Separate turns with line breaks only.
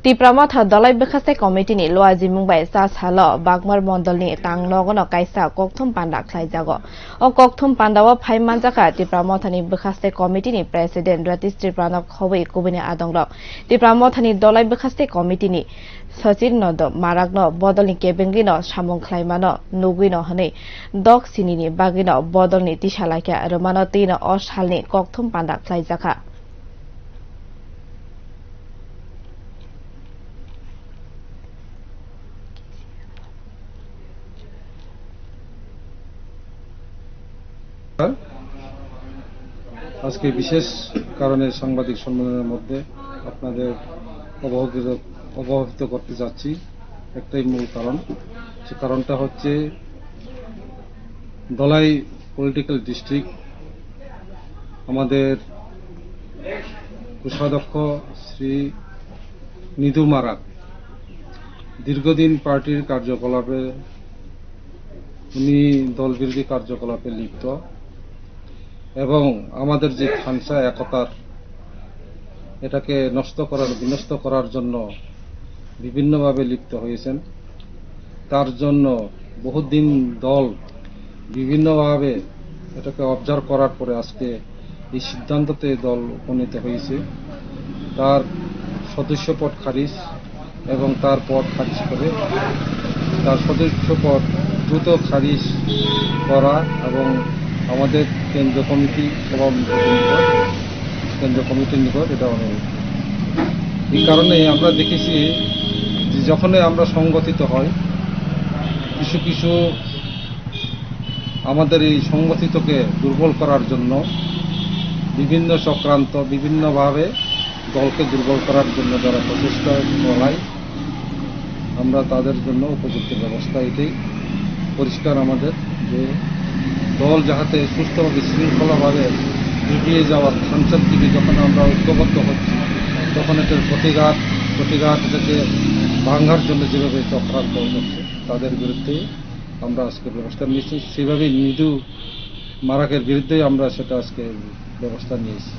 Tipramotha Dalai Bekhaste Committee ni Loaji Mumbai Sa Salo Bagmar Mondol ni Tang Logono Kaisa Kokthum Panda Klaijago O Kokthum Pandawa Phai Manjaka Tipramotha ni Bekhaste Committee ni President Ratish Tripranok Khowei Kubine Adongrok Tipramotha ni Dalai Bekhaste Committee ni Sachin Nodo Maragno Bodol ni Kebengino Samung Klaimano Nugino Hane Dog Sinini Bagino Bodol ni Tishalaka Romano Tino Oshalni Kokthum Panda Klaijaka
আজকে বিশেষ কারণে সাংবাদিক সম্মেলনের মধ্যে আপনাদের অবহিত করতে যাচ্ছি একটাই মূল কারণ সে কারণটা হচ্ছে ধলাই পলিটিক্যাল ডিস্ট্রিক্ট আমাদের কোষাধ্যক্ষ শ্রী নিধু মারাক দীর্ঘদিন পার্টির কার্যকলাপে উনি দলবিরোধী কার্যকলাপে লিপ্ত এবং আমাদের যে খানসা একতার এটাকে বিনষ্ট করার জন্য বিভিন্নভাবে লিপ্ত হয়েছেন। তার জন্য বহুদিন দল বিভিন্নভাবে এটাকে অবজার্ভ করার পরে আজকে এই সিদ্ধান্ততে দল উপনীত হয়েছে তার সদস্য পদ খারিজ এবং তার পদ খারিজ করে তার সদস্য পদ দ্রুত খারিজ করা এবং আমাদের কেন্দ্রীয় কমিটির নিকট এটা অনুরোধ। এই কারণে আমরা দেখেছি যে যখনই আমরা সংগঠিত হয় কিছু কিছু আমাদের এই সংগঠিতকে দুর্বল করার জন্য বিভিন্ন চক্রান্ত বিভিন্নভাবে দলকে দুর্বল করার জন্য যারা প্রচেষ্টা চালায় আমরা তাদের জন্য উপযুক্ত ব্যবস্থা এটাই পরিষ্কার আমাদের যে দল যাতে সুস্থভাবে শৃঙ্খলাভাবে এগিয়ে যাওয়ার সংসদ দিকে যখন আমরা ঐক্যবদ্ধ হচ্ছি তখন এটার প্রতিঘাত এটাকে ভাঙার জন্য যেভাবে চক্রান্ত হচ্ছে তাদের বিরুদ্ধে আমরা আজকে ব্যবস্থা নিয়েছি। সেভাবেই নিধু মারাকের বিরুদ্ধে আমরা সেটা আজকে ব্যবস্থা নিয়েছি।